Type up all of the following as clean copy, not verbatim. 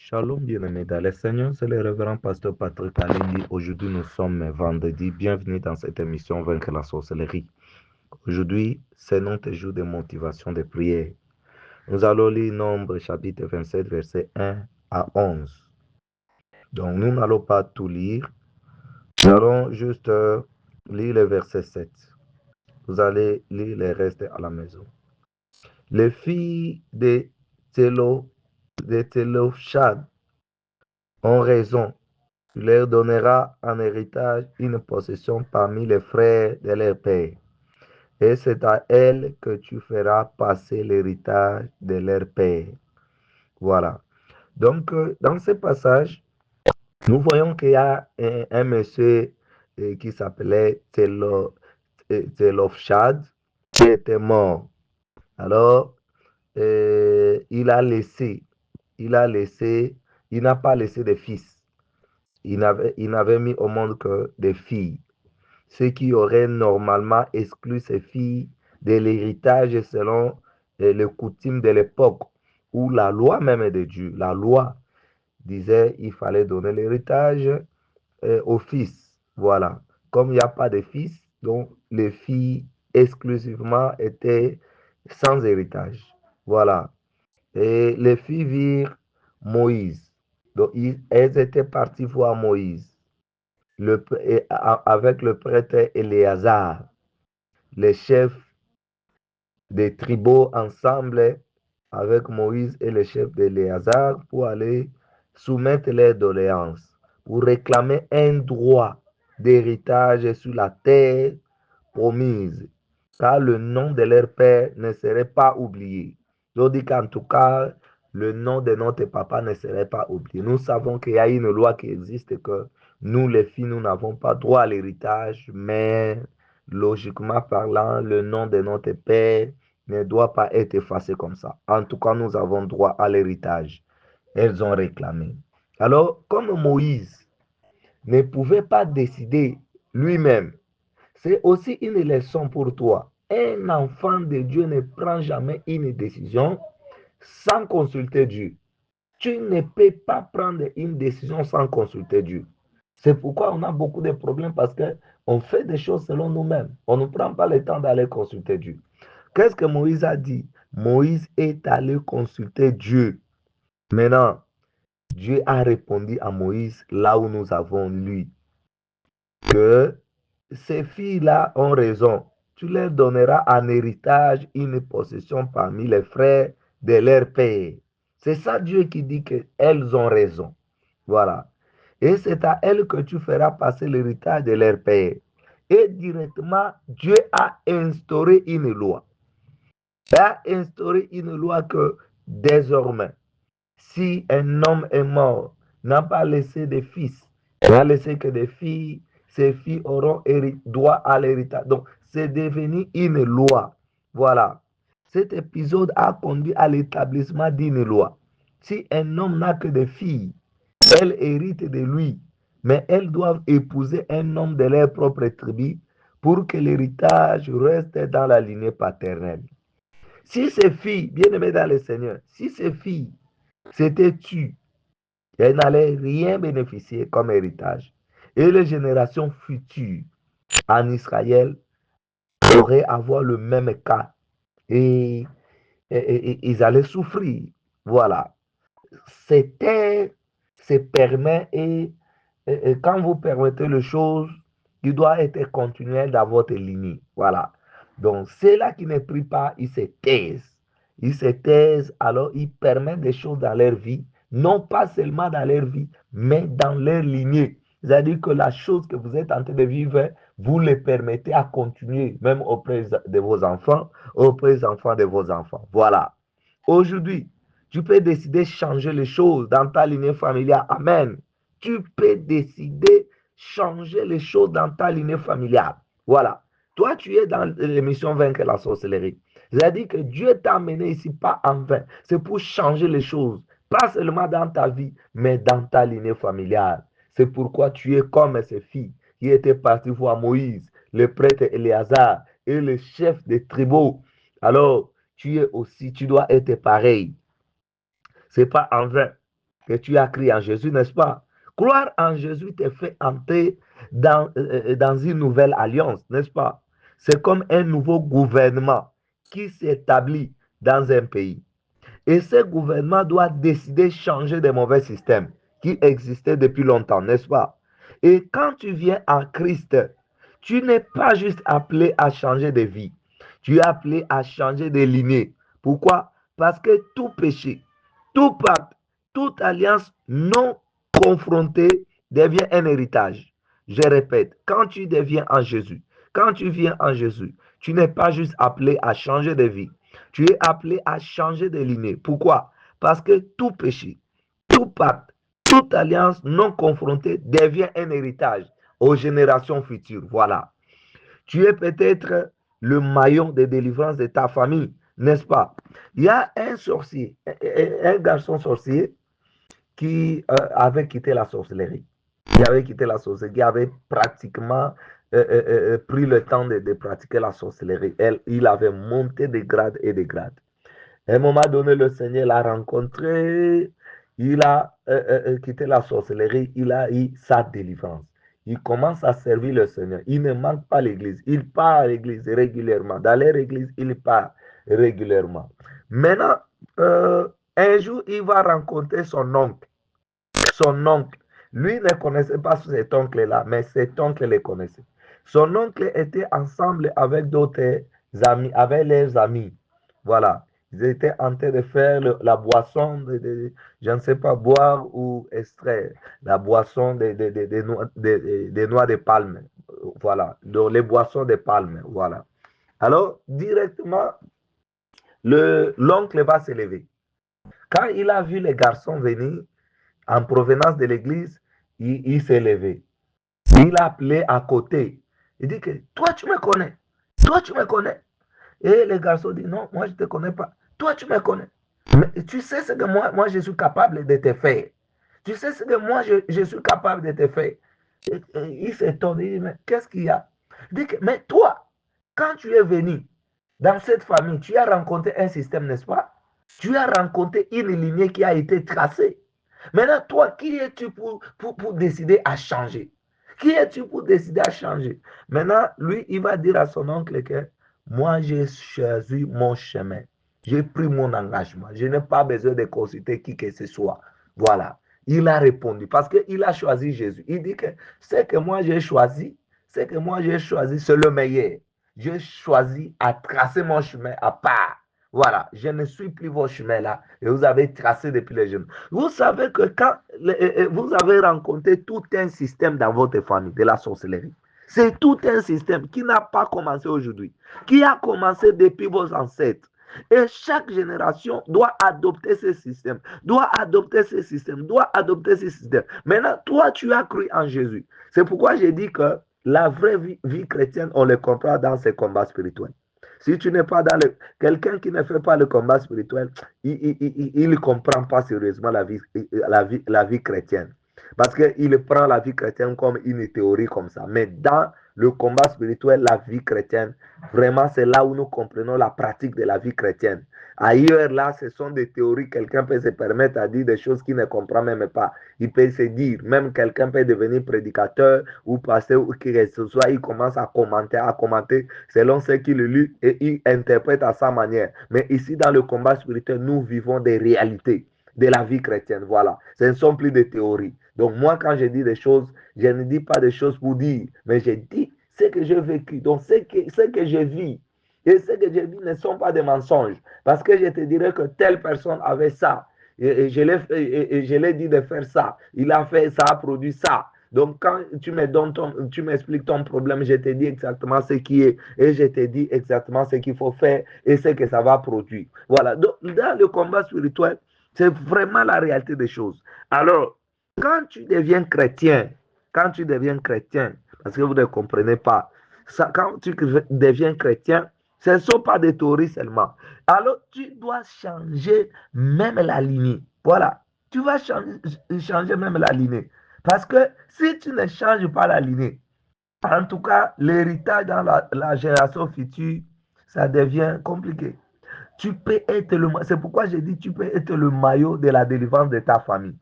Shalom bien-aimés dans le Seigneur, c'est le révérend pasteur Patrick Alili. Aujourd'hui, nous sommes vendredi. Bienvenue dans cette émission Vaincre la sorcellerie. Aujourd'hui, c'est notre jour de motivation de prière. Nous allons lire Nombre chapitre 27, versets 1 à 11. Donc, nous n'allons pas tout lire. Nous allons juste lire le verset 7. Vous allez lire le reste à la maison. Les filles de Télopchad ont raison. Tu leur donneras en héritage une possession parmi les frères de leur père. Et c'est à elles que tu feras passer l'héritage de leur père. Voilà. Donc, dans ce passage, nous voyons qu'il y a un monsieur qui s'appelait Télofchad qui était mort. Alors, il a laissé, il n'a pas laissé de fils. Il n'avait mis au monde que des filles, ce qui aurait normalement exclu ces filles de l'héritage selon les coutumes de l'époque, où la loi même de Dieu, la loi disait qu'il fallait donner l'héritage aux fils. Voilà. Comme il n'y a pas de fils, donc les filles exclusivement étaient sans héritage. Voilà. Et les filles virent Moïse. Donc, elles étaient parties voir Moïse avec le prêtre Éléazar, les chefs des tribus ensemble avec Moïse et les chefs d'Éléazar pour aller soumettre leurs doléances, pour réclamer un droit d'héritage sur la terre promise, car le nom de leur père ne serait pas oublié. Je dis qu'en tout cas, le nom de notre papa ne serait pas oublié. Nous savons qu'il y a une loi qui existe que nous, les filles, nous n'avons pas droit à l'héritage, mais logiquement parlant, le nom de notre père ne doit pas être effacé comme ça. En tout cas, nous avons droit à l'héritage. Elles ont réclamé. Alors, comme Moïse ne pouvait pas décider lui-même, c'est aussi une leçon pour toi. Un enfant de Dieu ne prend jamais une décision sans consulter Dieu. Tu ne peux pas prendre une décision sans consulter Dieu. C'est pourquoi on a beaucoup de problèmes parce qu'on fait des choses selon nous-mêmes. On ne prend pas le temps d'aller consulter Dieu. Qu'est-ce que Moïse a dit? Moïse est allé consulter Dieu. Maintenant, Dieu a répondu à Moïse là où nous avons lu que ces filles-là ont raison. Tu leur donneras en héritage une possession parmi les frères de leur père. C'est ça Dieu qui dit qu'elles ont raison. Voilà. Et c'est à elles que tu feras passer l'héritage de leur père. Et directement, Dieu a instauré une loi. Il a instauré une loi que désormais, si un homme est mort, n'a pas laissé de fils, n'a laissé que des filles, ces filles auront droit à l'héritage. Donc, c'est devenu une loi. Voilà. Cet épisode a conduit à l'établissement d'une loi. Si un homme n'a que des filles, elles héritent de lui, mais elles doivent épouser un homme de leur propre tribu pour que l'héritage reste dans la lignée paternelle. Si ces filles, bien aimées dans le Seigneur, si ces filles s'étaient tues, elles n'allaient rien bénéficier comme héritage. Et les générations futures en Israël auraient avoir le même cas. Et, ils allaient souffrir. Voilà. C'était, c'est permet et quand vous permettez les choses, il doit être continuel dans votre lignée. Voilà. Donc, ceux-là qui ne prient pas, ils se taisent. Ils se taisent, alors ils permettent des choses dans leur vie, non pas seulement dans leur vie, mais dans leur lignée. C'est-à-dire que la chose que vous êtes en train de vivre, vous les permettez à continuer, même auprès de vos enfants, auprès des enfants de vos enfants. Voilà. Aujourd'hui, tu peux décider de changer les choses dans ta lignée familiale. Amen. Tu peux décider de changer les choses dans ta lignée familiale. Voilà. Toi, tu es dans l'émission Vaincre la sorcellerie. C'est-à-dire que Dieu t'a amené ici pas en vain. C'est pour changer les choses. Pas seulement dans ta vie, mais dans ta lignée familiale. C'est pourquoi tu es comme ces filles qui étaient parties voir Moïse, le prêtre Éléazar et le chef des tribus. Alors, tu es aussi, tu dois être pareil. C'est pas en vain. que tu as cru en Jésus, n'est-ce pas? Croire en Jésus te fait entrer dans une nouvelle alliance, n'est-ce pas? C'est comme un nouveau gouvernement qui s'établit dans un pays. Et ce gouvernement doit décider de changer des mauvais systèmes qui existaient depuis longtemps, n'est-ce pas? Et quand tu viens en Christ, tu n'es pas juste appelé à changer de vie. Tu es appelé à changer de lignée. Pourquoi? Parce que tout péché, tout pacte, toute alliance non confrontée devient un héritage. Je répète, quand tu deviens en Jésus, quand tu viens en Jésus, tu n'es pas juste appelé à changer de vie. Tu es appelé à changer de lignée. Pourquoi? Parce que tout péché, tout pacte, toute alliance non confrontée devient un héritage aux générations futures. Voilà. Tu es peut-être le maillon de délivrance de ta famille, n'est-ce pas? Il y a un sorcier, un garçon sorcier qui avait quitté la sorcellerie. Qui avait quitté la sorcellerie, qui avait pratiquement pris le temps de pratiquer la sorcellerie. Il avait monté de grades et de grades. À un moment donné, le Seigneur l'a rencontré, il a quitté la sorcellerie, il a eu sa délivrance. Il commence à servir le Seigneur. Il ne manque pas l'église. Il part à l'église régulièrement. Dans leur église, il part régulièrement. Maintenant, un jour, il va rencontrer son oncle. Son oncle, lui ne connaissait pas cet oncle-là, mais cet oncle le connaissait. Son oncle était ensemble avec d'autres amis, avec leurs amis. Voilà. Ils étaient en train de faire la boisson, je ne sais pas, boire ou extraire la boisson des noix de palme. Voilà. Donc, les boissons de palme. Voilà. Alors, directement, l'oncle va se lever. Quand il a vu les garçons venir, en provenance de l'église, il s'est levé. Il a appelé à côté. Il dit que toi, tu me connais. Toi, tu me connais. Et le garçon dit non, moi, je ne te connais pas. Toi, tu me connais. Mais tu sais ce que moi je suis capable de te faire. Tu sais ce que moi, je suis capable de te faire. Il s'étonne. Il dit, mais qu'est-ce qu'il y a? Il dit que, mais toi, quand tu es venu dans cette famille, tu as rencontré un système, n'est-ce pas? Tu as rencontré une lignée qui a été tracée. Maintenant, toi, qui es-tu pour décider à changer? Qui es-tu pour décider à changer? Maintenant, lui, il va dire à son oncle que moi, j'ai choisi mon chemin. J'ai pris mon engagement. Je n'ai pas besoin de consulter qui que ce soit. Voilà. Il a répondu parce qu'il a choisi Jésus. Il dit que ce que moi j'ai choisi, c'est le meilleur. J'ai choisi à tracer mon chemin à part. Voilà, je ne suis plus vos chemins là et vous avez tracé depuis les jeunes. Vous savez que quand vous avez rencontré tout un système dans votre famille de la sorcellerie, c'est tout un système qui n'a pas commencé aujourd'hui, qui a commencé depuis vos ancêtres. Et chaque génération doit adopter ce système, doit adopter ce système, doit adopter ce système. Maintenant, toi, tu as cru en Jésus. C'est pourquoi j'ai dit que la vraie vie chrétienne, on le comprend dans ces combats spirituels. Si tu n'es pas dans le... Quelqu'un qui ne fait pas le combat spirituel, il ne comprend pas sérieusement la vie chrétienne. Parce qu'il prend la vie chrétienne comme une théorie comme ça. Mais dans le combat spirituel, la vie chrétienne, vraiment, c'est là où nous comprenons la pratique de la vie chrétienne. Ailleurs, là, ce sont des théories. Quelqu'un peut se permettre à dire des choses qu'il ne comprend même pas. Il peut se dire, même quelqu'un peut devenir prédicateur ou pasteur ou qui que ce soit, il commence à commenter selon ce qu'il lit et il interprète à sa manière. Mais ici, dans le combat spirituel, nous vivons des réalités de la vie chrétienne. Voilà. Ce ne sont plus des théories. Donc, moi, quand je dis des choses, je ne dis pas des choses pour dire, mais je dis ce que j'ai vécu. Donc, ce que je vis et ce que je vis ne sont pas des mensonges. Parce que je te dirais que telle personne avait ça. Et je l'ai dit de faire ça. Il a fait ça, a produit ça. Donc, quand tu m'expliques ton problème, je te dis exactement ce qui est et je te dis exactement ce qu'il faut faire et ce que ça va produire. Voilà. Donc, dans le combat spirituel, c'est vraiment la réalité des choses. Alors, quand tu deviens chrétien, parce que vous ne comprenez pas, ça, quand tu deviens chrétien, ce ne sont pas des théories seulement. Alors, tu dois changer même la lignée. Voilà. Tu vas changer même la lignée. Parce que si tu ne changes pas la lignée, en tout cas, l'héritage dans la génération future, ça devient compliqué. C'est pourquoi j'ai dit, tu peux être le maillot de la délivrance de ta famille.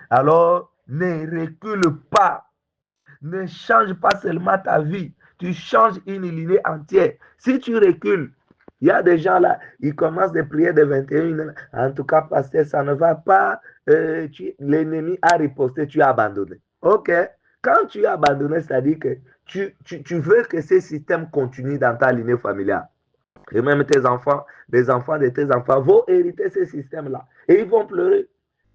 Alors, ne recule pas. Ne change pas seulement ta vie, tu changes une lignée entière. Si tu recules, il y a des gens là, ils commencent des prières de 21 ans. En tout cas, pasteur, ça ne va pas. L'ennemi a riposté, tu as abandonné. OK. Quand tu as abandonné, c'est-à-dire que tu veux que ce système continue dans ta lignée familiale. Et même tes enfants, les enfants de tes enfants vont hériter ce système-là. Et ils vont pleurer.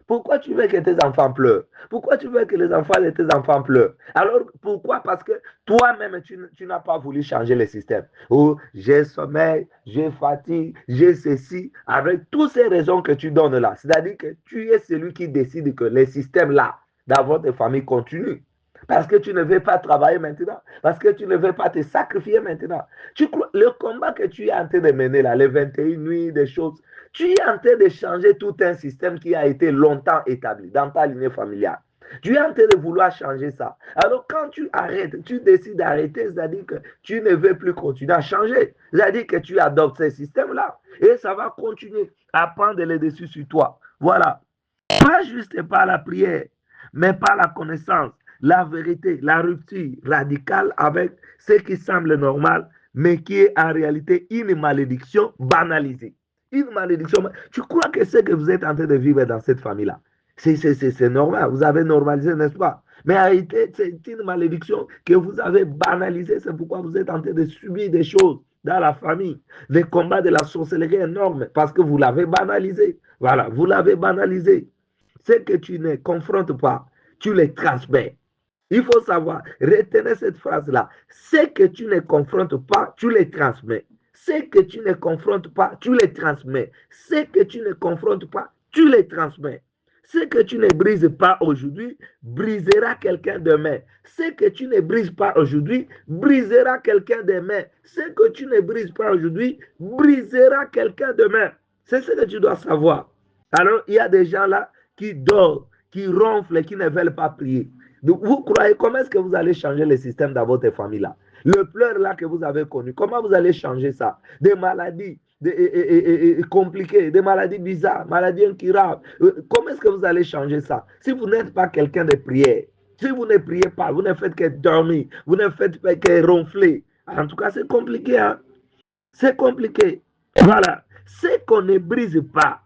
Pourquoi tu veux que tes enfants pleurent? Pourquoi tu veux que les enfants de tes enfants pleurent? Alors, pourquoi? Parce que toi-même, tu n'as pas voulu changer le système. Ou j'ai sommeil, j'ai fatigue, j'ai ceci, avec toutes ces raisons que tu donnes là. C'est-à-dire que tu es celui qui décide que le système là, dans votre famille, continue. Parce que tu ne veux pas travailler maintenant. Parce que tu ne veux pas te sacrifier maintenant. Le combat que tu es en train de mener là, les 21 nuits, des choses, tu es en train de changer tout un système qui a été longtemps établi dans ta lignée familiale. Tu es en train de vouloir changer ça. Alors, quand tu arrêtes, tu décides d'arrêter, c'est-à-dire que tu ne veux plus continuer à changer. C'est-à-dire que tu adoptes ce système-là. Et ça va continuer à prendre le dessus sur toi. Voilà. Pas juste par la prière, mais par la connaissance, la vérité, la rupture radicale avec ce qui semble normal, mais qui est en réalité une malédiction banalisée. Une malédiction. Tu crois que ce que vous êtes en train de vivre dans cette famille-là, c'est normal. Vous avez normalisé, n'est-ce pas? Mais en réalité, c'est une malédiction que vous avez banalisée. C'est pourquoi vous êtes en train de subir des choses dans la famille. Les combats de la sorcellerie énormes parce que vous l'avez banalisé. Voilà, vous l'avez banalisé. Ce que tu ne confrontes pas, tu les transmets. Il faut savoir, retenez cette phrase-là. Ce que tu ne confrontes pas, tu les transmets. Ce que tu ne confrontes pas, tu les transmets. Ce que tu ne confrontes pas, tu les transmets. Ce que tu ne brises pas aujourd'hui, brisera quelqu'un demain. Ce que tu ne brises pas aujourd'hui, brisera quelqu'un demain. Ce que tu ne brises pas aujourd'hui, brisera quelqu'un demain. C'est ce que tu dois savoir. Alors, il y a des gens là qui dorment, qui ronflent et qui ne veulent pas prier. Donc, vous croyez, comment est-ce que vous allez changer le système dans votre famille là? Le pleur là que vous avez connu, comment vous allez changer ça? Des maladies compliquées, des maladies bizarres, maladies incurables. Comment est-ce que vous allez changer ça? Si vous n'êtes pas quelqu'un de prière, si vous ne priez pas, vous ne faites que dormir, vous ne faites que ronfler. En tout cas, c'est compliqué, hein? C'est compliqué. Voilà. Ce qu'on ne brise pas,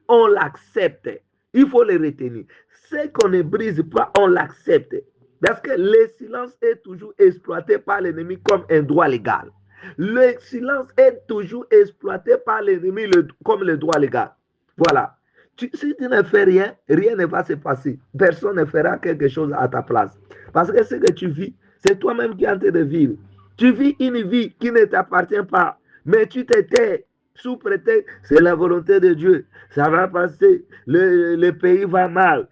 on l'accepte. Il faut le retenir. Ce qu'on ne brise pas, on l'accepte. Parce que le silence est toujours exploité par l'ennemi comme un droit légal. Le silence est toujours exploité par l'ennemi comme le droit légal. Voilà. Si tu ne fais rien, rien ne va se passer. Personne ne fera quelque chose à ta place. Parce que ce que tu vis, c'est toi-même qui es en train de vivre. Tu vis une vie qui ne t'appartient pas, mais tu te tais sous prétexte, c'est la volonté de Dieu. Ça va passer, le pays va mal.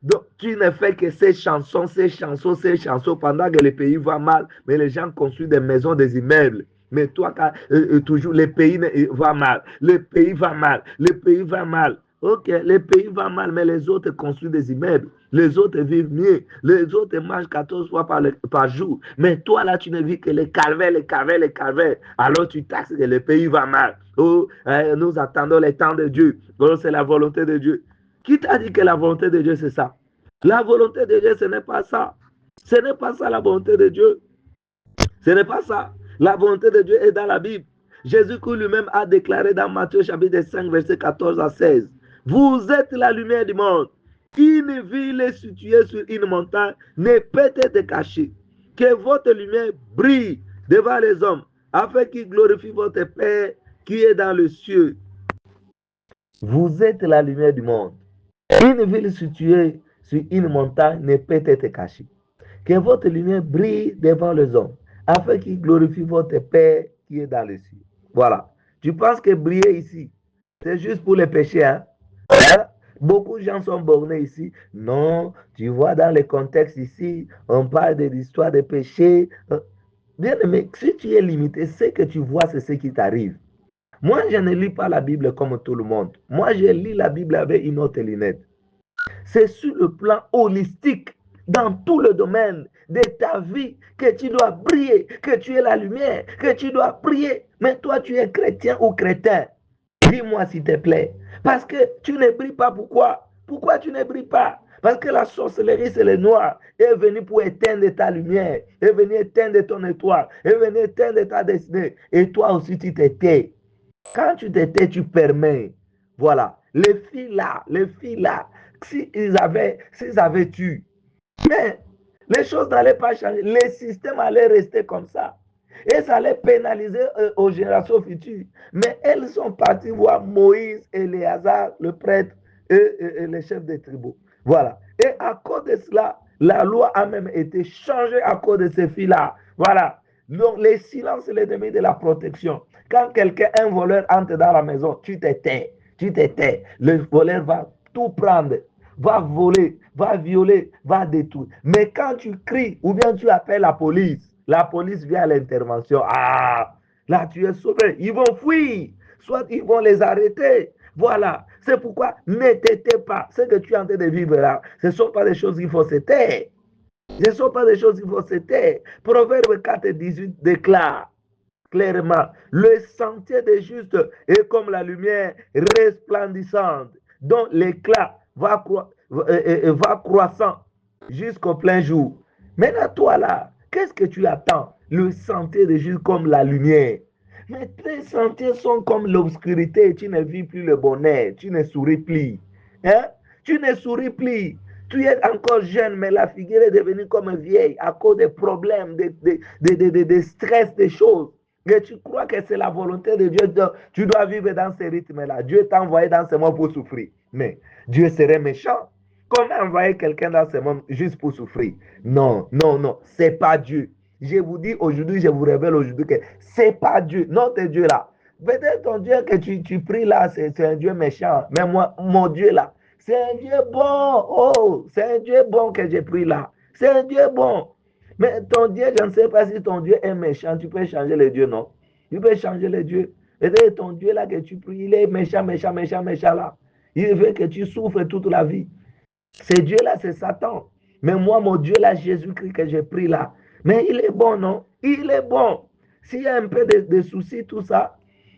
Donc, tu ne fais que ces chansons, pendant que le pays va mal, mais les gens construisent des maisons, des immeubles. Mais toi, toujours, le pays va mal. Le pays va mal. Le pays va mal. Ok, le pays va mal, mais les autres construisent des immeubles. Les autres vivent mieux. Les autres mangent 14 fois par jour. Mais toi, là, tu ne vis que les calvaires, les calvaires, les calvaires. Alors, tu taxes que le pays va mal. Oh, nous attendons les temps de Dieu. Oh, c'est la volonté de Dieu. Qui t'a dit que la volonté de Dieu, c'est ça? La volonté de Dieu, ce n'est pas ça. Ce n'est pas ça, la volonté de Dieu. Ce n'est pas ça. La volonté de Dieu est dans la Bible. Jésus-Christ lui-même a déclaré dans Matthieu chapitre 5, verset 14 à 16. Vous êtes la lumière du monde. Une ville située sur une montagne ne peut être cachée. Que votre lumière brille devant les hommes, afin qu'ils glorifient votre Père qui est dans le ciel. Vous êtes la lumière du monde. Une ville située sur une montagne ne peut être cachée. Que votre lumière brille devant les hommes, afin qu'ils glorifient votre Père qui est dans les cieux. Voilà. Tu penses que briller ici, c'est juste pour les péchés, hein? Beaucoup de gens sont bornés ici. Non, tu vois, dans le contexte ici, on parle de l'histoire des péchés. Bien aimé, si tu es limité, ce que tu vois, c'est ce qui t'arrive. Moi, je ne lis pas la Bible comme tout le monde. Moi, je lis la Bible avec une autre lunette. C'est sur le plan holistique, dans tout le domaine de ta vie, que tu dois briller, que tu es la lumière, que tu dois prier. Mais toi, tu es chrétien ou chrétien. Dis-moi s'il te plaît. Parce que tu ne brilles pas. Pourquoi? Pourquoi tu ne brilles pas? Parce que la sorcellerie, c'est le noir. Est venu pour éteindre ta lumière. Est venu éteindre ton étoile. Est venu éteindre ta destinée. Et toi aussi, tu t'étais. Quand tu t'étais, tu permets. Voilà. Les filles là, s'ils avaient tué, mais les choses n'allaient pas changer. Les systèmes allaient rester comme ça. Et ça allait pénaliser aux générations futures. Mais elles sont parties voir Moïse et Éléazar, le prêtre et les chefs des tribus. Voilà. Et à cause de cela, la loi a même été changée à cause de ces filles-là. Voilà. Donc, les silences, c'est l'ennemi de la protection. Quand quelqu'un, un voleur, entre dans la maison, tu t'étais. Tu t'étais. Le voleur va tout prendre, va voler, va violer, va détruire. Mais quand tu cries ou bien tu appelles la police vient à l'intervention. Ah, là tu es sauvé. Ils vont fuir, soit ils vont les arrêter. Voilà. C'est pourquoi ne t'étais pas. Ce que tu es en train de vivre là, ce ne sont pas des choses qu'il faut se taire. Ce ne sont pas des choses qu'il faut se taire. Proverbe 4:18 déclare clairement, le sentier des justes est comme la lumière resplendissante, dont l'éclat va croissant jusqu'au plein jour. Maintenant, toi là, qu'est-ce que tu attends? Le sentier des justes comme la lumière. Mais tes sentiers sont comme l'obscurité, tu ne vis plus le bonheur, tu ne souris plus. Hein? Tu ne souris plus. Tu es encore jeune, mais la figure est devenue comme vieille à cause des problèmes, des stress, des choses. Et tu crois que c'est la volonté de Dieu, tu dois vivre dans ce rythme-là. Dieu t'a envoyé dans ce monde pour souffrir. Mais Dieu serait méchant. Comment envoyer quelqu'un dans ce monde juste pour souffrir? Non, non, non, c'est pas Dieu. Je vous dis aujourd'hui, je vous révèle aujourd'hui que c'est pas Dieu. Notre Dieu là. Peut-être ton Dieu que tu pries là, c'est un Dieu méchant. Mais moi, mon Dieu là, c'est un Dieu bon. Oh, c'est un Dieu bon que j'ai pris là. C'est un Dieu bon. Mais ton Dieu, je ne sais pas si ton Dieu est méchant. Tu peux changer le Dieu, non? Tu peux changer le Dieu. Peut-être ton Dieu là que tu pries, il est méchant, méchant, méchant, méchant là. Il veut que tu souffres toute la vie. Ce Dieu-là, c'est Satan. Mais moi, mon Dieu, là, Jésus-Christ que j'ai pris là. Mais il est bon, non? Il est bon. S'il y a un peu de soucis, tout ça,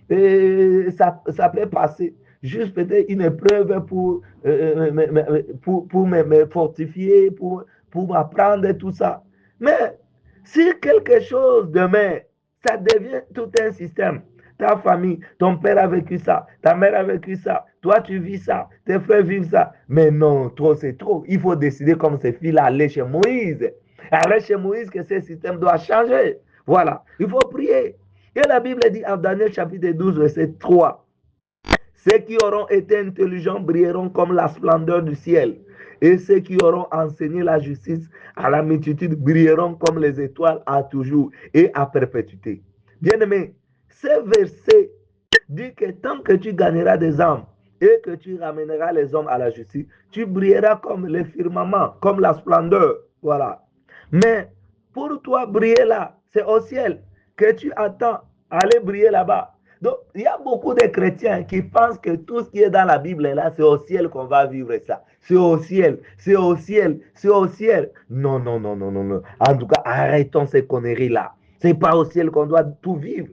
ça peut passer. Juste peut-être une épreuve pour me fortifier, pour m'apprendre tout ça. Mais si quelque chose demain, ça devient tout un système. Ta famille, ton père a vécu ça, ta mère a vécu ça, toi tu vis ça, tes frères vivent ça. Mais non, trop c'est trop. Il faut décider comme ces filles-là, aller chez Moïse. Aller chez Moïse que ce système doit changer. Voilà, il faut prier. Et la Bible dit en Daniel chapitre 12, verset 3, ceux qui auront été intelligents brilleront comme la splendeur du ciel. Et ceux qui auront enseigné la justice à la multitude brilleront comme les étoiles à toujours et à perpétuité. Bien-aimé, ce verset dit que tant que tu gagneras des âmes et que tu ramèneras les hommes à la justice, tu brilleras comme le firmament, comme la splendeur. Voilà. Mais pour toi, briller là, c'est au ciel que tu attends aller briller là-bas. Donc, il y a beaucoup de chrétiens qui pensent que tout ce qui est dans la Bible là, c'est au ciel qu'on va vivre ça. C'est au ciel, c'est au ciel, c'est au ciel. Non, non, non, non, non, non. En tout cas, arrêtons ces conneries-là. C'est pas au ciel qu'on doit tout vivre.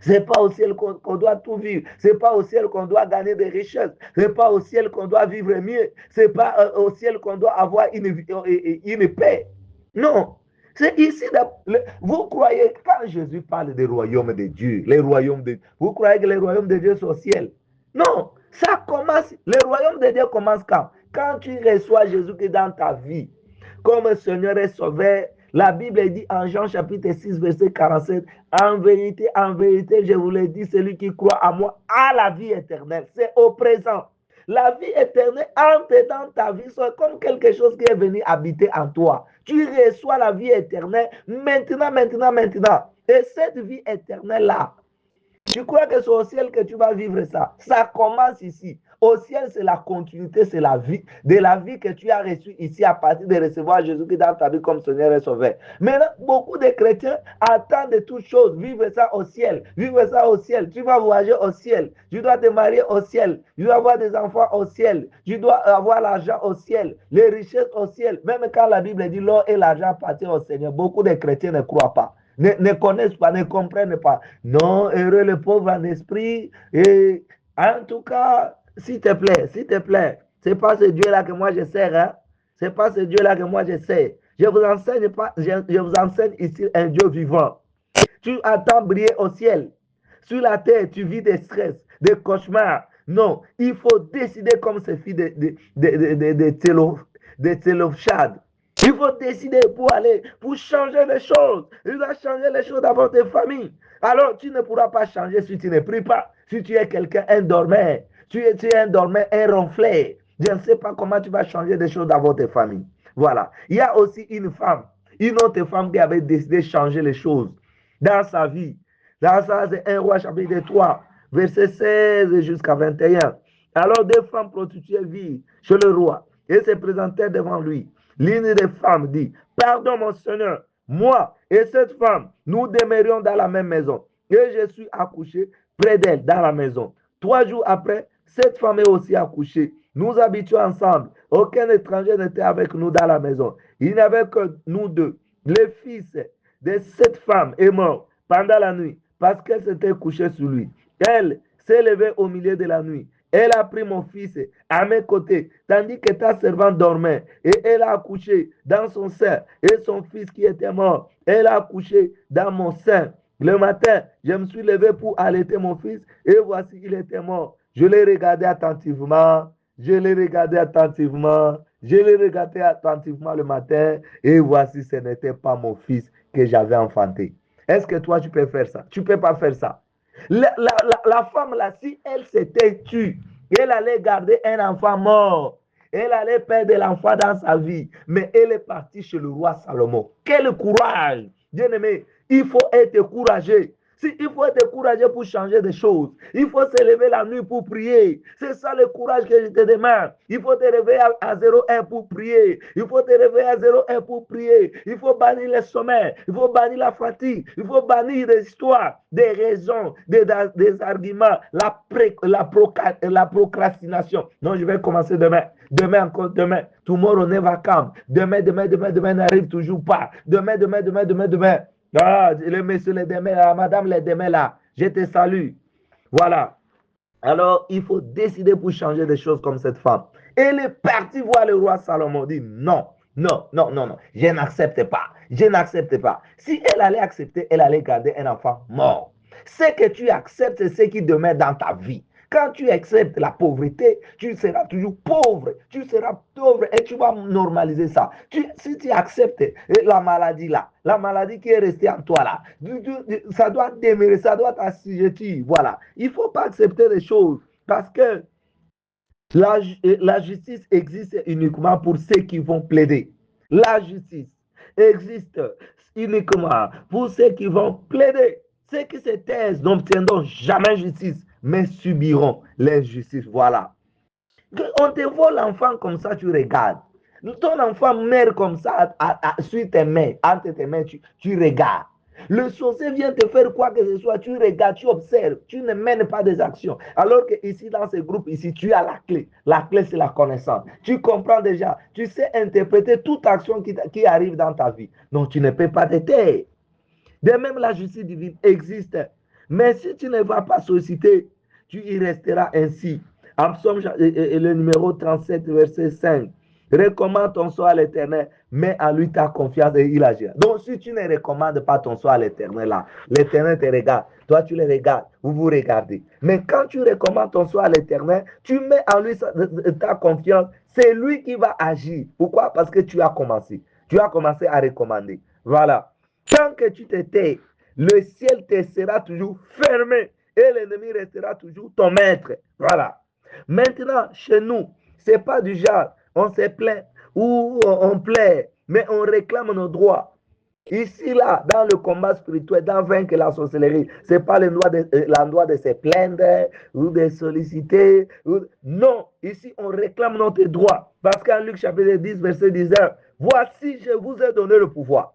C'est pas au ciel qu'on doit tout vivre. C'est pas au ciel qu'on doit gagner des richesses. C'est pas au ciel qu'on doit vivre mieux. C'est pas au ciel qu'on doit avoir une paix. Non. C'est ici, vous croyez, quand Jésus parle des royaumes de Dieu, les royaumes de vous croyez que les royaumes de Dieu sont au ciel? Non, ça commence, les royaumes de Dieu commencent quand? Quand tu reçois Jésus-Christ dans ta vie, comme Seigneur et Sauveur. La Bible dit en Jean chapitre 6, verset 47, en vérité, je vous l'ai dit, celui qui croit à moi a la vie éternelle. C'est au présent. La vie éternelle entre dans ta vie, c'est comme quelque chose qui est venu habiter en toi. Tu reçois la vie éternelle maintenant, maintenant, maintenant. Et cette vie éternelle-là, tu crois que c'est au ciel que tu vas vivre ça? Ça commence ici. Au ciel, c'est la continuité, c'est la vie, de la vie que tu as reçue ici à partir de recevoir Jésus-Christ dans ta vie comme Seigneur et Sauveur. Maintenant, beaucoup de chrétiens attendent de toutes choses, vivre ça au ciel, vivre ça au ciel. Tu vas voyager au ciel, tu dois te marier au ciel, tu dois avoir des enfants au ciel, tu dois avoir l'argent au ciel, les richesses au ciel. Même quand la Bible dit l'or et l'argent appartiennent au Seigneur, beaucoup de chrétiens ne croient pas. Ne connaissent pas, ne comprennent pas. Non, heureux le pauvre en esprit. Et en tout cas, s'il te plaît, c'est pas ce Dieu-là que moi je sers. Hein? C'est pas ce Dieu-là que moi je sais. Je vous enseigne pas, je vous enseigne ici un Dieu vivant. Tu attends briller au ciel. Sur la terre, tu vis des stress, des cauchemars. Non, il faut décider comme ces filles de Télopchad. Il faut décider pour aller, pour changer les choses. Il doit changer les choses dans tes familles. Alors, tu ne pourras pas changer si tu ne pries pas. Si tu es quelqu'un, un dormeur. Tu es un dormeur, un ronfleur. Je ne sais pas comment tu vas changer des choses dans votre famille. Voilà. Il y a aussi une autre femme qui avait décidé de changer les choses dans sa vie. Dans ça, c'est 1 Roi chapitre 3, verset 16 jusqu'à 21. Alors, deux femmes prostituées vivent chez le roi et se présentèrent devant lui. L'une des femmes dit, pardon mon Seigneur, moi et cette femme, nous demeurions dans la même maison et je suis accouché près d'elle dans la maison. 3 jours après, cette femme est aussi accouchée. Nous habitions ensemble. Aucun étranger n'était avec nous dans la maison. Il n'y avait que nous deux. Le fils de cette femme est mort pendant la nuit parce qu'elle s'était couchée sur lui. Elle s'est levée au milieu de la nuit. Elle a pris mon fils à mes côtés, tandis que ta servante dormait. Et elle a accouché dans son sein. Et son fils qui était mort, elle a accouché dans mon sein. Le matin, je me suis levé pour allaiter mon fils. Et voici, il était mort. Je l'ai regardé attentivement. Je l'ai regardé attentivement. Je l'ai regardé attentivement le matin. Et voici, ce n'était pas mon fils que j'avais enfanté. Est-ce que toi, tu peux faire ça? Tu ne peux pas faire ça. La femme là, si elle s'était tue, elle allait garder un enfant mort. Elle allait perdre l'enfant dans sa vie. Mais elle est partie chez le roi Salomon. Quel courage! Bien aimé, il faut être courageux. Il faut être courageux pour changer des choses. Il faut se lever la nuit pour prier. C'est ça le courage que je te demande. Il faut te réveiller à 0,1 pour prier. Il faut te réveiller à 0,1 pour prier. Il faut bannir les sommeils. Il faut bannir la fatigue. Il faut bannir des histoires, des raisons, des arguments, la procrastination. Non, je vais commencer demain. Demain encore, demain. Tomorrow never come. Demain n'arrive toujours pas. Demain. Ah, le monsieur, les demain là, madame, les demain là, je te salue. Voilà. Alors, il faut décider pour changer des choses comme cette femme. Elle est partie voir le roi Salomon. Dit non, non. Je n'accepte pas. Je n'accepte pas. Si elle allait accepter, elle allait garder un enfant mort. Ce que tu acceptes, c'est ce qui demeure dans ta vie. Quand tu acceptes la pauvreté, tu seras toujours pauvre. Tu seras pauvre et tu vas normaliser ça. Si tu acceptes la maladie là, la maladie qui est restée en toi là, ça doit demeurer, ça doit t'assujettir. Voilà. Il ne faut pas accepter les choses parce que la justice existe uniquement pour ceux qui vont plaider. La justice existe uniquement pour ceux qui vont plaider. Ceux qui se taisent n'obtiendront jamais justice, mais subiront l'injustice. Voilà. On te vole l'enfant comme ça, tu regardes. Ton enfant meurt comme ça sur tes mains, entre tes mains, tu regardes. Le sorcier vient te faire quoi que ce soit, tu regardes, tu observes, tu ne mènes pas des actions. Alors que ici, dans ce groupe, ici, tu as la clé. La clé, c'est la connaissance. Tu comprends déjà, tu sais interpréter toute action qui arrive dans ta vie. Donc, tu ne peux pas te taire. De même, la justice divine existe. Mais si tu ne vas pas solliciter, tu y resteras ainsi. En psaume, le numéro 37, verset 5. Recommande ton sort à l'Éternel, mets à lui ta confiance et il agira. Donc, si tu ne recommandes pas ton sort à l'Éternel, là, l'Éternel te regarde. Toi, tu le regardes, vous vous regardez. Mais quand tu recommandes ton sort à l'Éternel, tu mets en lui ta confiance. C'est lui qui va agir. Pourquoi? Parce que tu as commencé. Tu as commencé à recommander. Voilà. Tant que tu te tais, le ciel te sera toujours fermé et l'ennemi restera toujours ton maître. Voilà. Maintenant, chez nous, ce n'est pas du genre, on se plaint ou on plaît, mais on réclame nos droits. Ici, là, dans le combat spirituel, dans vaincre la sorcellerie, ce n'est pas l'endroit de se plaindre ou de solliciter. Non, ici, on réclame notre droit. Parce qu'en Luc chapitre 10, verset 19, voici, je vous ai donné le pouvoir.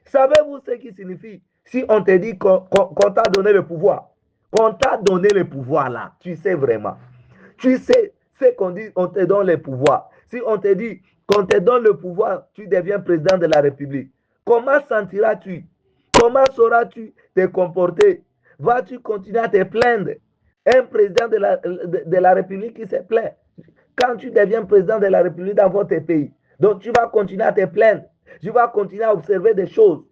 Savez-vous ce qui signifie si on te dit qu'on t'a donné le pouvoir? Qu'on t'a donné le pouvoir là, tu sais vraiment. Tu sais ce qu'on dit, on te donne le pouvoir. Si on te dit qu'on te donne le pouvoir, tu deviens président de la République. Comment sentiras-tu? Comment sauras-tu te comporter? Vas-tu continuer à te plaindre? Un président de la République qui se plaint. Quand tu deviens président de la République dans votre pays, Donc, tu vas continuer à te plaindre. Tu vas continuer à observer des choses,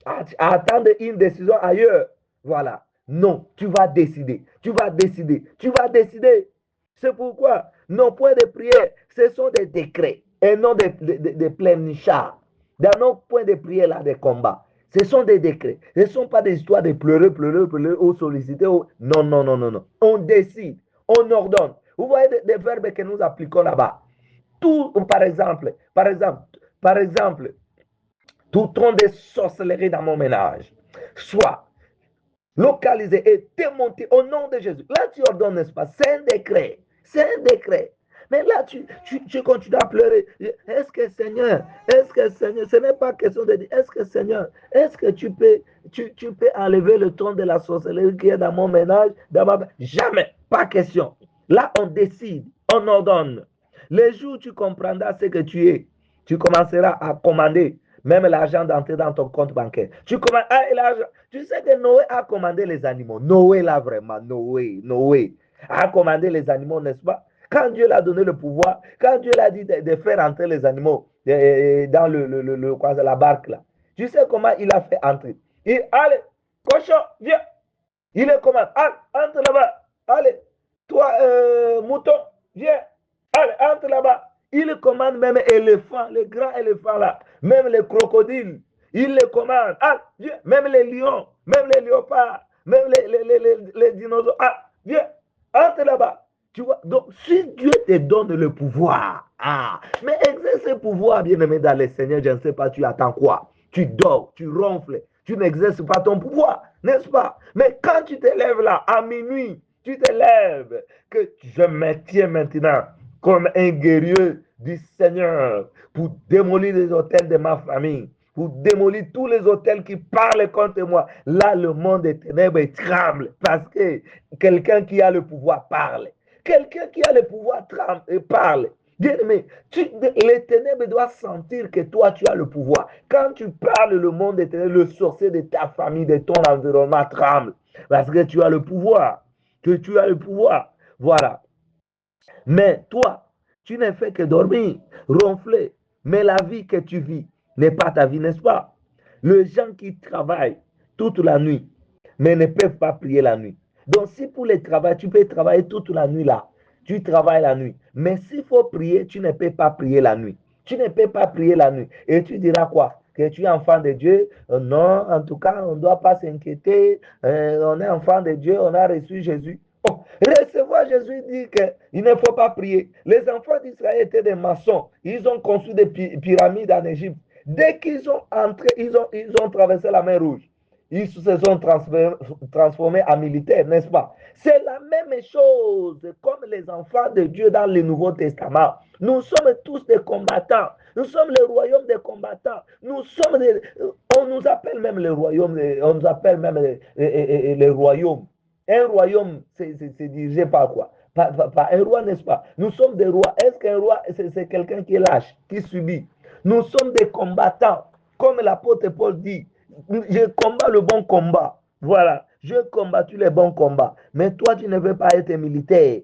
à attendre une décision ailleurs. Voilà. Non, tu vas décider. Tu vas décider. Tu vas décider. C'est pourquoi nos points de prière, ce sont des décrets et non des pleurnichards. Dans nos points de prière, là, des combats, ce sont des décrets. Ce ne sont pas des histoires de pleurer, pleurer, pleurer ou solliciter. Ou... Non, non, non, non, non. On décide. On ordonne. Vous voyez des verbes que nous appliquons là-bas. Tout, par exemple, tout ton de sorcellerie dans mon ménage soit localisé et démonté au nom de Jésus. Là, tu ordonnes, n'est-ce pas? C'est un décret. C'est un décret. Mais là, tu continues à pleurer. Est-ce que Seigneur, ce n'est pas question de dire, est-ce que Seigneur, est-ce que tu peux enlever le ton de la sorcellerie qui est dans mon ménage, dans ma... Jamais, pas question. Là, on décide, on ordonne. Les jours où tu comprendras ce que tu es, tu commenceras à commander même l'argent d'entrer dans ton compte bancaire. Tu commandes, l'argent. Tu sais que Noé a commandé les animaux. Noé, là, vraiment, Noé a commandé les animaux, n'est-ce pas? Quand Dieu l'a donné le pouvoir, quand Dieu l'a dit de faire entrer les animaux dans la barque, là, tu sais comment il a fait entrer? Allez, cochon, viens. Il est commande, allez, entre là-bas. Allez, toi, mouton, viens. Allez, entre là-bas. Il commande même éléphants, les grands éléphants là, même les crocodiles. Il les commande. Allez, viens. Même les lions, même les léopards, même les dinosaures. Allez, viens, entre là-bas. Tu vois, donc si Dieu te donne le pouvoir, mais exerce ce pouvoir, bien-aimé dans le Seigneur, je ne sais pas, tu attends quoi? Tu dors, tu ronfles, tu n'exerces pas ton pouvoir, n'est-ce pas? Mais quand tu te lèves là, à minuit, tu te lèves, que je me tiens maintenant comme un guerrier du Seigneur pour démolir les hôtels de ma famille, pour démolir tous les hôtels qui parlent contre moi. Là, le monde des ténèbres tremble parce que quelqu'un qui a le pouvoir parle. Quelqu'un qui a le pouvoir parle. Bien-aimé, les ténèbres doivent sentir que toi, tu as le pouvoir. Quand tu parles, le monde des ténèbres, le sorcier de ta famille, de ton environnement tremble. Parce que tu as le pouvoir. Que tu as le pouvoir. Voilà. Mais toi, tu n'es fait que dormir, ronfler. Mais la vie que tu vis n'est pas ta vie, n'est-ce pas? Les gens qui travaillent toute la nuit, mais ne peuvent pas prier la nuit. Donc, si pour le travail, tu peux travailler toute la nuit là, tu travailles la nuit. Mais s'il faut prier, tu ne peux pas prier la nuit. Tu ne peux pas prier la nuit. Et tu diras quoi? Que tu es enfant de Dieu? Non, en tout cas, on ne doit pas s'inquiéter. On est enfant de Dieu, on a reçu Jésus. Oh, recevoir Jésus dit qu'il ne faut pas prier. Les enfants d'Israël étaient des maçons. Ils ont construit des pyramides en Égypte. Dès qu'ils ont entré, ils ont traversé la mer Rouge. Ils se sont transformés en militaires, n'est-ce pas? C'est la même chose comme les enfants de Dieu dans le Nouveau Testament. Nous sommes tous des combattants. Nous sommes le royaume des combattants. On nous appelle même le royaume, on nous appelle même les royaumes. Un royaume, c'est dirigé par quoi? Par un roi, n'est-ce pas? Nous sommes des rois. Est-ce qu'un roi, c'est quelqu'un qui est lâche, qui subit? Nous sommes des combattants. Comme l'apôtre Paul dit, je combats le bon combat. Voilà, je combattu les bons combats. Mais toi, tu ne veux pas être militaire.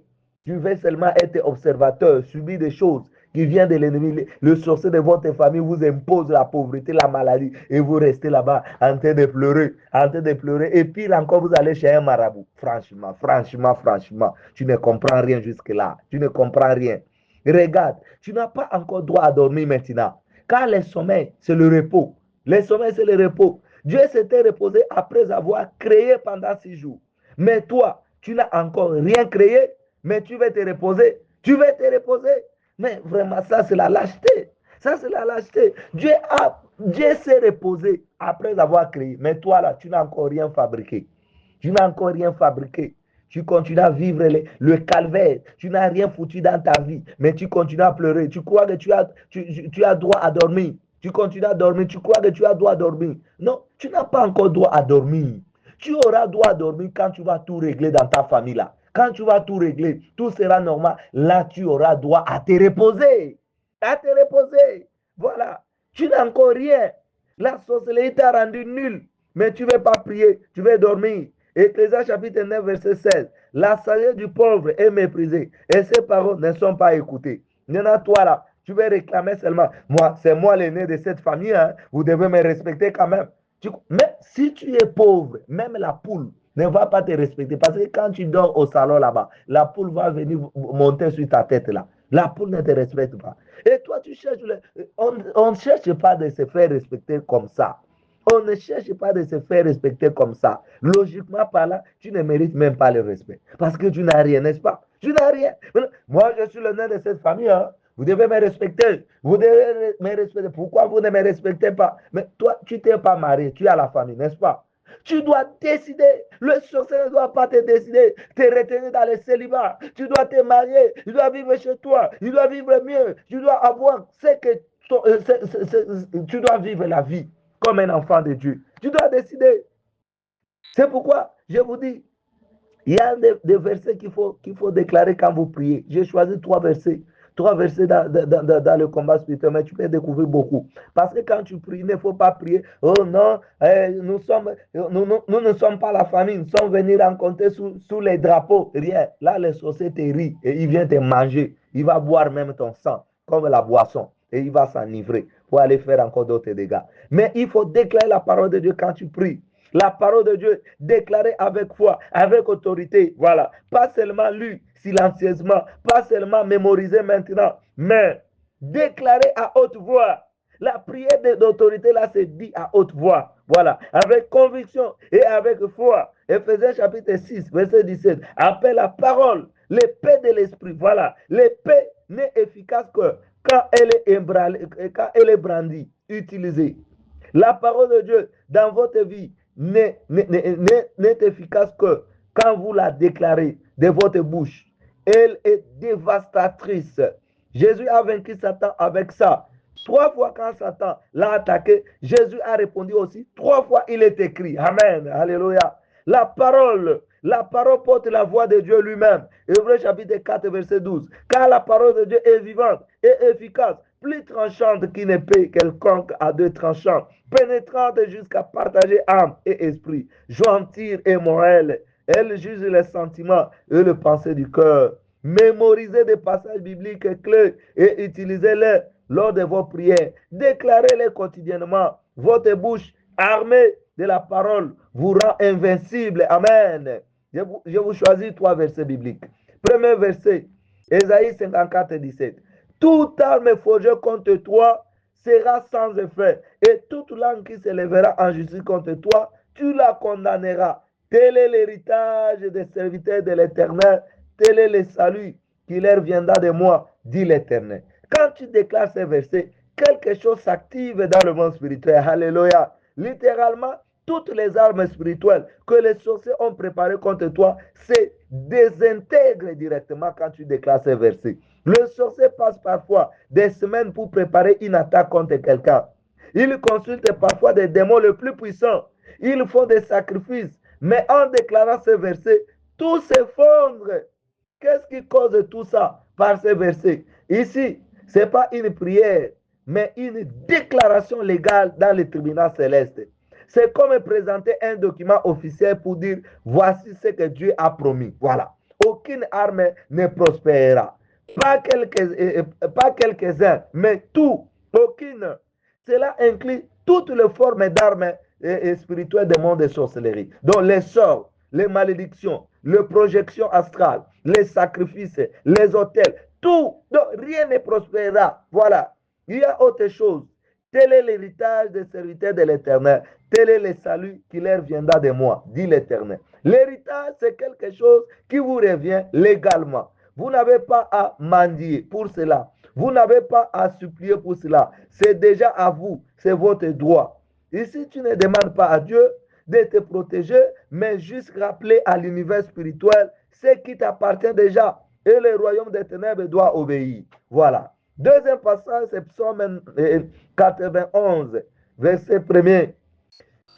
Tu veux seulement être observateur, subir des choses qui viennent de l'ennemi. Le sorcier de votre famille vous impose la pauvreté, la maladie, et vous restez là-bas en train de pleurer, en train de pleurer. Et puis encore, vous allez chez un marabout. Franchement, franchement, franchement, tu ne comprends rien jusque-là. Tu ne comprends rien. Regarde, tu n'as pas encore droit à dormir maintenant. Car le sommeil, c'est le repos. Le sommeil, c'est le repos. Dieu s'était reposé après avoir créé pendant 6 jours. Mais toi, tu n'as encore rien créé, mais tu veux te reposer. Tu veux te reposer. Mais vraiment, ça, c'est la lâcheté. Ça, c'est la lâcheté. Dieu s'est reposé après avoir créé. Mais toi, là, tu n'as encore rien fabriqué. Tu n'as encore rien fabriqué. Tu continues à vivre le calvaire. Tu n'as rien foutu dans ta vie, mais tu continues à pleurer. Tu crois que tu as droit à dormir. Tu continues à dormir. Tu crois que tu as droit à dormir. Non, tu n'as pas encore droit à dormir. Tu auras droit à dormir quand tu vas tout régler dans ta famille là. Quand tu vas tout régler, tout sera normal. Là, tu auras droit à te reposer. À te reposer. Voilà. Tu n'as encore rien. La sorcellerie t'a rendu nul. Mais tu ne veux pas prier. Tu veux dormir. Ecclésias chapitre 9, verset 16. La sagesse du pauvre est méprisée et ses paroles ne sont pas écoutées. Maintenant, toi là, Tu veux réclamer seulement. Moi, c'est moi l'aîné de cette famille. Hein. Vous devez me respecter quand même. Mais si tu es pauvre, même la poule ne va pas te respecter. Parce que quand tu dors au salon là-bas, la poule va venir monter sur ta tête là. La poule ne te respecte pas. Et toi, tu cherches. On ne cherche pas de se faire respecter comme ça. On ne cherche pas de se faire respecter comme ça. Logiquement parlant, tu ne mérites même pas le respect. Parce que tu n'as rien, n'est-ce pas? Tu n'as rien. Moi, je suis le nain de cette famille. Hein. Vous devez me respecter. Vous devez me respecter. Pourquoi vous ne me respectez pas? Mais toi, tu t'es pas marié. Tu as la famille, n'est-ce pas? Tu dois décider. Le sorcier ne doit pas te décider, te retenir dans le célibat. Tu dois te marier. Tu dois vivre chez toi. Tu dois vivre mieux. Tu dois avoir ce que tu dois vivre la vie comme un enfant de Dieu. Tu dois décider. C'est pourquoi je vous dis, il y a des versets qu'il faut déclarer quand vous priez. J'ai choisi 3 versets. 3 versets dans le combat spirituel, mais tu peux découvrir beaucoup. Parce que quand tu pries, il ne faut pas prier. Oh non, nous ne sommes pas la famille, nous sommes venus rencontrer sous les drapeaux. Rien. Là, les sorciers te rient et il vient te manger. Il va boire même ton sang, comme la boisson. Et il va s'enivrer pour aller faire encore d'autres dégâts. Mais il faut déclarer la parole de Dieu quand tu pries. La parole de Dieu déclarée avec foi, avec autorité. Voilà. Pas seulement lue silencieusement, pas seulement mémorisée maintenant, mais déclarée à haute voix. La prière d'autorité, là, c'est dit à haute voix. Voilà. Avec conviction et avec foi. Ephésiens chapitre 6, verset 17. Appelle la parole, l'épée de l'esprit. Voilà. L'épée n'est efficace que quand elle est brandie, utilisée. La parole de Dieu dans votre vie n'est efficace que quand vous la déclarez de votre bouche. Elle est dévastatrice. Jésus a vaincu Satan avec ça. 3 fois quand Satan l'a attaqué, Jésus a répondu aussi. 3 fois il est écrit. Amen. Alléluia. La parole porte la voix de Dieu lui-même. Hébreux chapitre 4, verset 12. Car la parole de Dieu est vivante et efficace, plus tranchante qu'une épée quelconque à 2 tranchants, pénétrante jusqu'à partager âme et esprit, jointure et morale. Elle juge les sentiments et les pensées du cœur. Mémorisez des passages bibliques clés et utilisez-les lors de vos prières. Déclarez-les quotidiennement. Votre bouche armée de la parole vous rend invincible. Amen. Je vous choisis 3 versets bibliques. Premier verset, Ésaïe 54, 17. Toute arme forgée contre toi sera sans effet, et toute langue qui se lèvera en justice contre toi, tu la condamneras. Tel est l'héritage des serviteurs de l'Éternel, tel est le salut qui leur viendra de moi, dit l'Éternel. Quand tu déclares ces versets, quelque chose s'active dans le monde spirituel. Alléluia. Littéralement, toutes les armes spirituelles que les sorciers ont préparées contre toi se désintègrent directement quand tu déclares ces versets. Le sorcier passe parfois des semaines pour préparer une attaque contre quelqu'un. Il consulte parfois des démons les plus puissants. Ils font des sacrifices. Mais en déclarant ces versets, tout s'effondre. Qu'est-ce qui cause tout ça par ces versets? Ici, ce n'est pas une prière, mais une déclaration légale dans le tribunal céleste. C'est comme présenter un document officiel pour dire voici ce que Dieu a promis. Voilà. Aucune arme ne prospérera. Pas quelques-uns, mais tout. Aucune. Cela inclut toutes les formes d'armes spirituelles du monde de sorcellerie. Donc les sorts, les malédictions, les projections astrales, les sacrifices, les autels, tout. Donc rien ne prospérera. Voilà. Il y a autre chose. Tel est l'héritage des serviteurs de l'Éternel. Tel est le salut qui leur viendra de moi, dit l'Éternel. L'héritage, c'est quelque chose qui vous revient légalement. Vous n'avez pas à mendier pour cela. Vous n'avez pas à supplier pour cela. C'est déjà à vous. C'est votre droit. Ici, tu ne demandes pas à Dieu de te protéger, mais juste rappeler à l'univers spirituel ce qui t'appartient déjà. Et le royaume des ténèbres doit obéir. Voilà. Deuxième passage, c'est Psaume 91, verset 1er.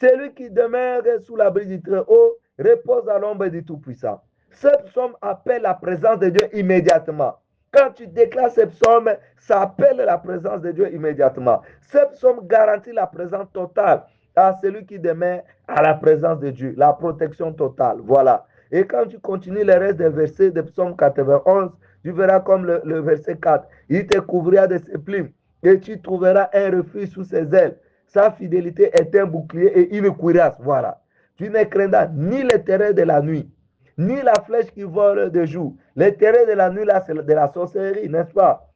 Celui qui demeure sous l'abri du Très-Haut repose à l'ombre du Tout-Puissant. Ce psaume appelle la présence de Dieu immédiatement. Quand tu déclares ce psaume, ça appelle la présence de Dieu immédiatement. Ce psaume garantit la présence totale à celui qui demeure à la présence de Dieu, la protection totale. Voilà. Et quand tu continues le reste des versets de psaume 91, Tu verras comme le verset 4. Il te couvrira de ses plumes et tu trouveras un refuge sous ses ailes. Sa fidélité est un bouclier et une cuirasse. Voilà. Tu ne craindras ni les terreurs de la nuit, ni la flèche qui vole de jour. Les terreurs de la nuit, là, c'est de la sorcellerie, n'est-ce pas?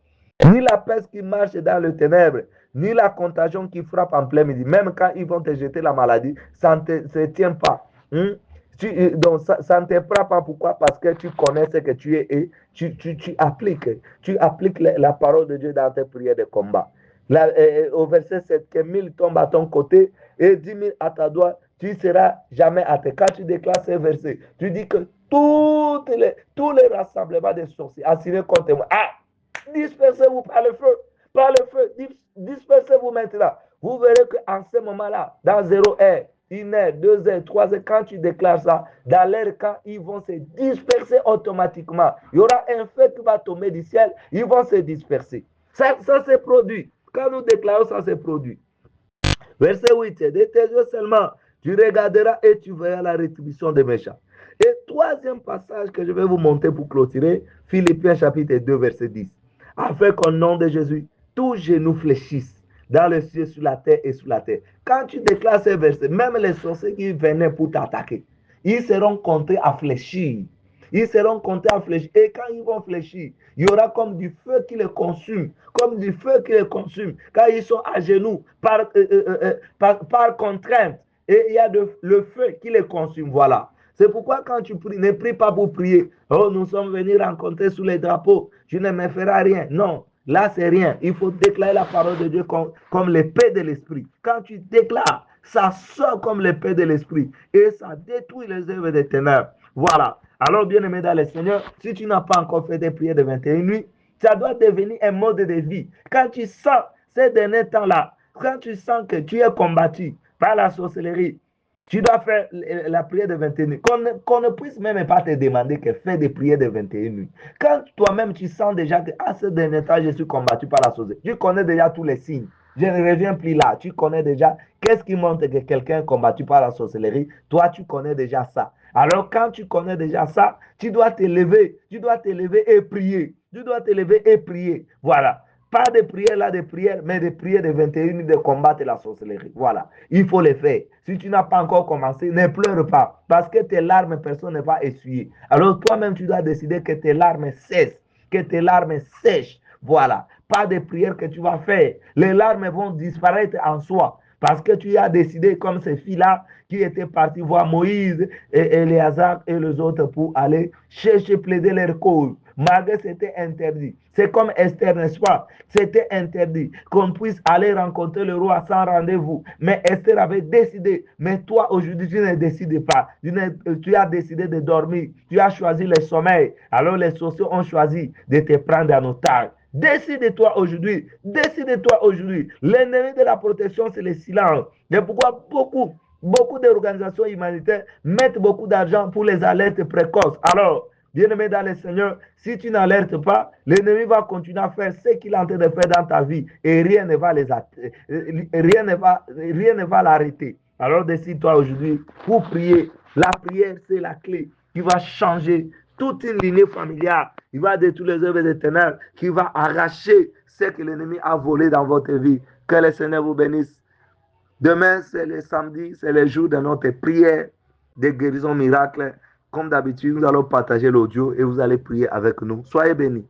Ni la peste qui marche dans le ténèbre, ni la contagion qui frappe en plein midi. Même quand ils vont te jeter la maladie, ça ne te tient pas. Donc, ça ne te frappe pas. Pourquoi? Parce que tu connais ce que tu es et tu appliques la parole de Dieu dans tes prières de combat. Là, au verset 7, que 1000 tombent à ton côté et 10 000 à ta droite, tu ne seras jamais atteint. Quand tu déclares ces versets, tu dis que tous les rassemblements des sorciers assigné contre moi, dispersez-vous par le feu, dispersez-vous maintenant. Vous verrez qu'en ce moment-là, dans 0 heure, 1 heure, 2 heures, 3 heures, quand tu déclares ça, dans l'air, quand ils vont se disperser automatiquement, il y aura un feu qui va tomber du ciel, ils vont se disperser. Ça se produit. Quand nous déclarons, ça se produit. Verset 8, de tes yeux seulement, tu regarderas et tu verras la rétribution des méchants. Et troisième passage que je vais vous montrer pour clôturer, Philippiens chapitre 2, verset 10. Afin qu'au nom de Jésus, tous genoux fléchissent dans le ciel, sur la terre et sous la terre. Quand tu déclares ces versets, même les sorciers qui venaient pour t'attaquer, ils seront comptés à fléchir. Ils seront comptés à fléchir. Et quand ils vont fléchir, il y aura comme du feu qui les consume. Comme du feu qui les consume. Quand ils sont à genoux, par contrainte. Et il y a le feu qui les consume. Voilà. C'est pourquoi quand tu pries, ne prie pas pour prier. Oh, nous sommes venus rencontrer sous les drapeaux. Je ne me ferai rien. Non. Là, c'est rien. Il faut déclarer la parole de Dieu comme l'épée de l'esprit. Quand tu déclares, ça sort comme l'épée de l'esprit. Et ça détruit les œuvres des ténèbres. Voilà. Alors, bien-aimé dans le Seigneur, si tu n'as pas encore fait des prières de 21 nuits, ça doit devenir un mode de vie. Quand tu sens ces derniers temps-là, quand tu sens que tu es combattu par la sorcellerie, tu dois faire la prière de 21 nuits. Qu'on ne puisse même pas te demander que fais des prières de 21 nuits. Quand toi-même tu sens déjà que à ce dernier temps, je suis combattu par la sorcellerie, tu connais déjà tous les signes. Je ne reviens plus là. Tu connais déjà qu'est-ce qui montre que quelqu'un est combattu par la sorcellerie. Toi, tu connais déjà ça. Alors, quand tu connais déjà ça, tu dois te lever. Tu dois te lever et prier. Tu dois te lever et prier. Voilà. Pas de prières là, de prières, mais de prières de 21 de combattre la sorcellerie. Voilà. Il faut le faire. Si tu n'as pas encore commencé, ne pleure pas. Parce que tes larmes, personne ne va essuyer. Alors toi-même, tu dois décider que tes larmes cessent. Que tes larmes sèchent. Voilà. Pas de prières que tu vas faire. Les larmes vont disparaître en soi. Parce que tu as décidé, comme ces filles-là, qui étaient partis voir Moïse et Éléazar et les autres pour aller chercher, plaider leur cause. Malgré c'était interdit. C'est comme Esther, n'est-ce pas? C'était interdit qu'on puisse aller rencontrer le roi sans rendez-vous. Mais Esther avait décidé. Mais toi, aujourd'hui, tu ne décides pas. Tu as décidé de dormir. Tu as choisi le sommeil. Alors les sorciers ont choisi de te prendre en otage. Décide-toi aujourd'hui. Décide-toi aujourd'hui. L'ennemi de la protection, c'est le silence. C'est pourquoi beaucoup d'organisations humanitaires mettent beaucoup d'argent pour les alertes précoces. Alors, bien-aimé dans le Seigneur, si tu n'alertes pas, l'ennemi va continuer à faire ce qu'il est en train de faire dans ta vie et rien ne va l'arrêter. Alors décide-toi aujourd'hui pour prier. La prière, c'est la clé qui va changer toute une lignée familiale. Il va détruire les œuvres des ténèbres, qui va arracher ce que l'ennemi a volé dans votre vie. Que le Seigneur vous bénisse. Demain, c'est le samedi, c'est le jour de notre prière de guérison miracle. Comme d'habitude, nous allons partager l'audio et vous allez prier avec nous. Soyez bénis.